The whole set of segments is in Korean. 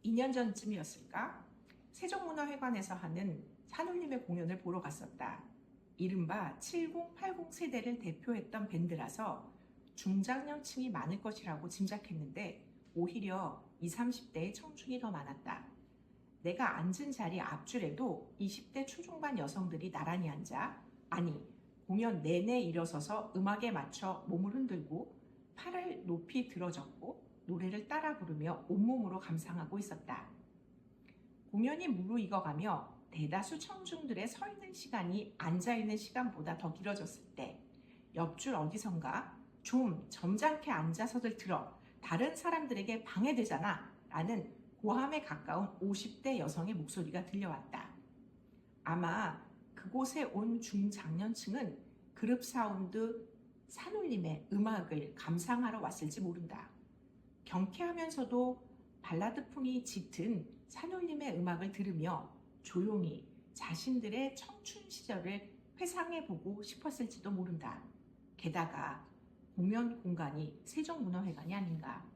2년 전쯤이었을까? 세종문화회관에서 하는 산울림의 공연을 보러 갔었다. 이른바 7080 세대를 대표했던 밴드라서 중장년층이 많을 것이라고 짐작했는데 오히려 20, 30대의 청중이 더 많았다. 내가 앉은 자리 앞줄에도 20대 초중반 여성들이 나란히 앉아, 아니, 공연 내내 일어서서 음악에 맞춰 몸을 흔들고 팔을 높이 들어졌고 노래를 따라 부르며 온몸으로 감상하고 있었다. 공연이 무르익어가며 대다수 청중들의 서 있는 시간이 앉아 있는 시간보다 더 길어졌을 때 옆줄 어디선가 좀 점잖게 앉아서들 들어, 다른 사람들에게 방해되잖아 라는 고함에 가까운 50대 여성의 목소리가 들려왔다. 아마 그곳에 온 중장년층은 그룹 사운드 산울림의 음악을 감상하러 왔을지 모른다. 경쾌하면서도 발라드풍이 짙은 산울림의 음악을 들으며 조용히 자신들의 청춘 시절을 회상해보고 싶었을지도 모른다. 게다가 공연 공간이 세종문화회관이 아닌가.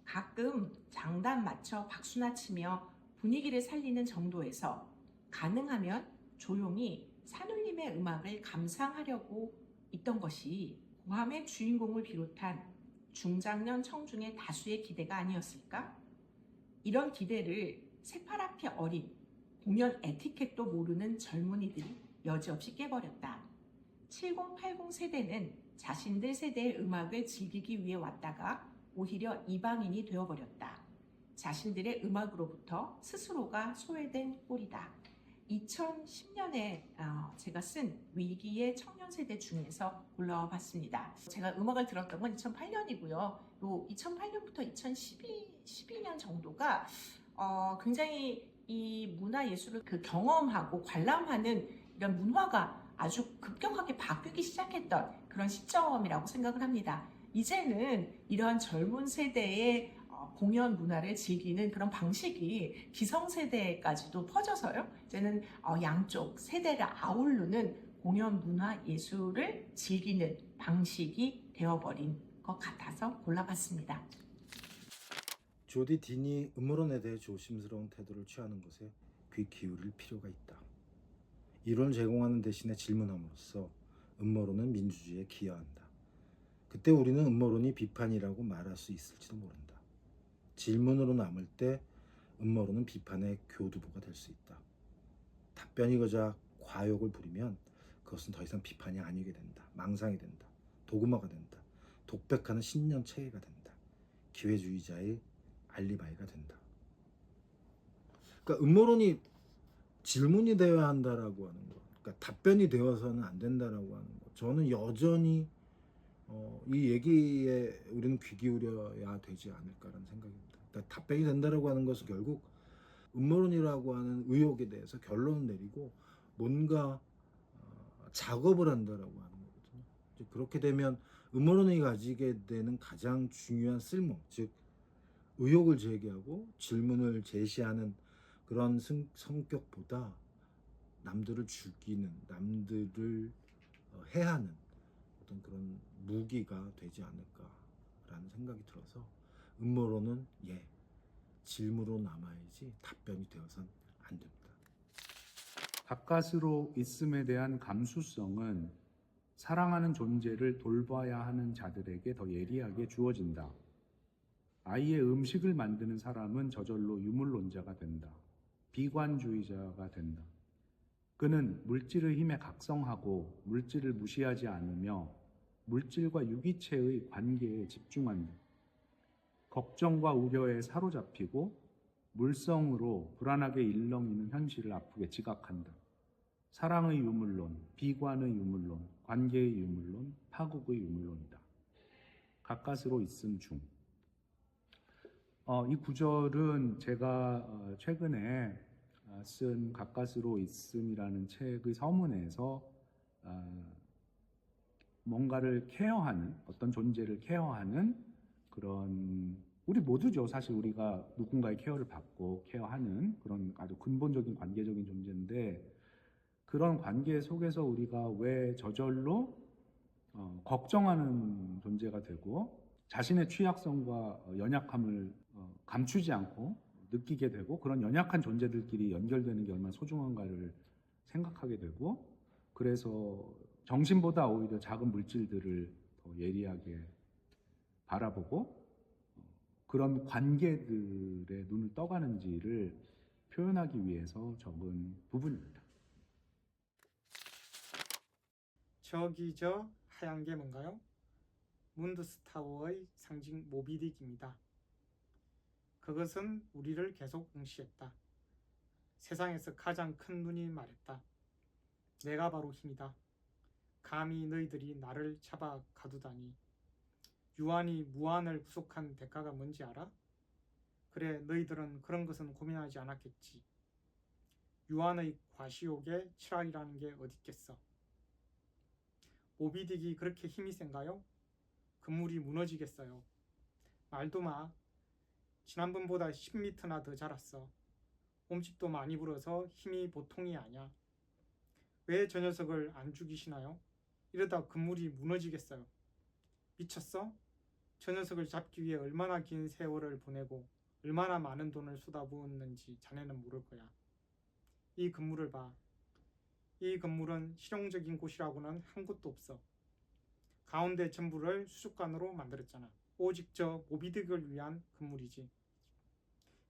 가끔 장단 맞춰 박수나 치며 분위기를 살리는 정도에서 가능하면 조용히 산울림의 음악을 감상하려고 있던 것이 고함의 주인공을 비롯한 중장년 청중의 다수의 기대가 아니었을까? 이런 기대를 새파랗게 어린 공연 에티켓도 모르는 젊은이들이 여지없이 깨버렸다. 7080 세대는 자신들 세대의 음악을 즐기기 위해 왔다가 오히려 이방인이 되어버렸다. 자신들의 음악으로부터 스스로가 소외된 꼴이다. 2010년에 제가 쓴 위기의 청년 세대 중에서 골라와 봤습니다. 제가 음악을 들었던 건 2008년이고요. 또 2008년부터 2012년 정도가 굉장히 이 문화 예술을 경험하고 관람하는 이런 문화가 아주 급격하게 바뀌기 시작했던 그런 시점이라고 생각을 합니다. 이제는 이러한 젊은 세대의 공연 문화를 즐기는 그런 방식이 기성세대까지도 퍼져서요. 이제는 양쪽 세대를 아우르는 공연 문화 예술을 즐기는 방식이 되어버린 것 같아서 골라봤습니다. 조디 딘이 음모론에 대해 조심스러운 태도를 취하는 것에 귀 기울일 필요가 있다. 이론을 제공하는 대신에 질문함으로써 음모론은 민주주의에 기여한다. 그때 우리는 음모론이 비판이라고 말할 수 있을지도 모른다. 질문으로 남을 때 음모론은 비판의 교두보가 될 수 있다. 답변이고자 과욕을 부리면 그것은 더 이상 비판이 아니게 된다. 망상이 된다. 도구마가 된다. 독백하는 신념체계가 된다. 기회주의자의 알리바이가 된다. 그러니까 음모론이 질문이 되어야 한다라고 하는 것, 그러니까 답변이 되어서는 안 된다라고 하는 것, 저는 여전히 이 얘기에 우리는 귀 기울여야 되지 않을까라는 생각입니다. 그러니까 답변이 된다라고 하는 것은 결국 음모론이라고 하는 의혹에 대해서 결론을 내리고 뭔가 작업을 한다라고 하는 거거든요. 그렇게 되면 음모론이 가지게 되는 가장 중요한 쓸모, 즉 의혹을 제기하고 질문을 제시하는 그런 성격보다 남들을 죽이는, 남들을 해하는 어떤 그런 무기가 되지 않을까라는 생각이 들어서 음모론은 질문으로 남아야지 답변이 되어선 안 됩니다. 가까스로 있음에 대한 감수성은 사랑하는 존재를 돌봐야 하는 자들에게 더 예리하게 주어진다. 아이의 음식을 만드는 사람은 저절로 유물론자가 된다. 비관주의자가 된다. 그는 물질의 힘에 각성하고 물질을 무시하지 않으며 물질과 유기체의 관계에 집중한다. 걱정과 우려에 사로잡히고 물성으로 불안하게 일렁이는 현실을 아프게 지각한다. 사랑의 유물론, 비관의 유물론, 관계의 유물론, 파국의 유물론이다. 가까스로 있음 중. 이 구절은 제가 최근에 쓴 가까스로 있음이라는 책의 서문에서 뭔가를 케어하는, 어떤 존재를 케어하는 그런, 우리 모두죠. 사실 우리가 누군가의 케어를 받고 케어하는 그런 아주 근본적인 관계적인 존재인데, 그런 관계 속에서 우리가 왜 저절로 걱정하는 존재가 되고 자신의 취약성과 연약함을 감추지 않고 느끼게 되고 그런 연약한 존재들끼리 연결되는 게 얼마나 소중한가를 생각하게 되고 그래서 정신보다 오히려 작은 물질들을 더 예리하게 바라보고 그런 관계들의 눈을 떠가는지를 표현하기 위해서 적은 부분입니다. 저기 저 하얀 게 뭔가요? 문드스타워의 상징 모비딕입니다. 그것은 우리를 계속 응시했다. 세상에서 가장 큰 눈이 말했다. 내가 바로 힘이다. 감히 너희들이 나를 잡아 가두다니. 유한이 무한을 구속한 대가가 뭔지 알아? 그래, 너희들은 그런 것은 고민하지 않았겠지. 유한의 과시욕에 칠학이라는 게 어디 있겠어. 모비딕이 그렇게 힘이 센가요? 그물이 무너지겠어요. 말도 마. 지난번보다 10m나 더 자랐어. 몸집도 많이 불어서 힘이 보통이 아니야. 왜 저 녀석을 안 죽이시나요? 이러다 그물이 무너지겠어요. 미쳤어? 저 녀석을 잡기 위해 얼마나 긴 세월을 보내고 얼마나 많은 돈을 쏟아부었는지 자네는 모를 거야. 이 그물을 봐. 이 건물은 실용적인 곳이라고는 한 곳도 없어. 가운데 전부를 수족관으로 만들었잖아. 오직 저 모비딕을 위한 건물이지.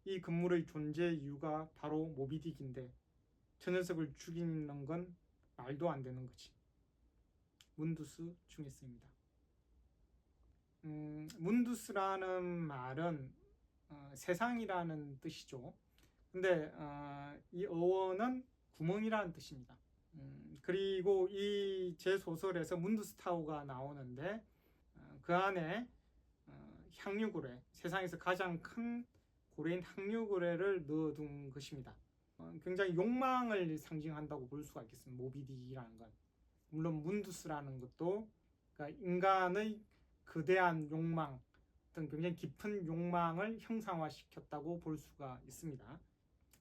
이 건물의 존재 이유가 바로 모비딕인데 저 녀석을 죽이는 건 말도 안 되는 거지. 문두스 중에서입니다. 문두스라는 말은 세상이라는 뜻이죠. 근데 이 어원은 구멍이라는 뜻입니다. 그리고 이 제 소설에서 문두스타워가 나오는데 그 안에 향유고래, 세상에서 가장 큰 고래인 향유고래를 넣어둔 것입니다. 굉장히 욕망을 상징한다고 볼 수가 있겠습니다. 모비딕이라는 건. 물론 문두스라는 것도 그러니까 인간의 거대한 욕망, 어떤 굉장히 깊은 욕망을 형상화시켰다고 볼 수가 있습니다.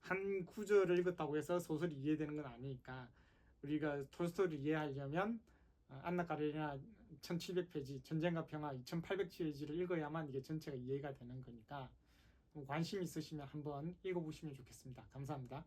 한 구절을 읽었다고 해서 소설이 이해되는 건 아니니까 우리가 톨스토이를 이해하려면 안나 카레니나 1700페이지, 전쟁과 평화 2800페이지를 읽어야만 이게 전체가 이해가 되는 거니까 관심 있으시면 한번 읽어보시면 좋겠습니다. 감사합니다.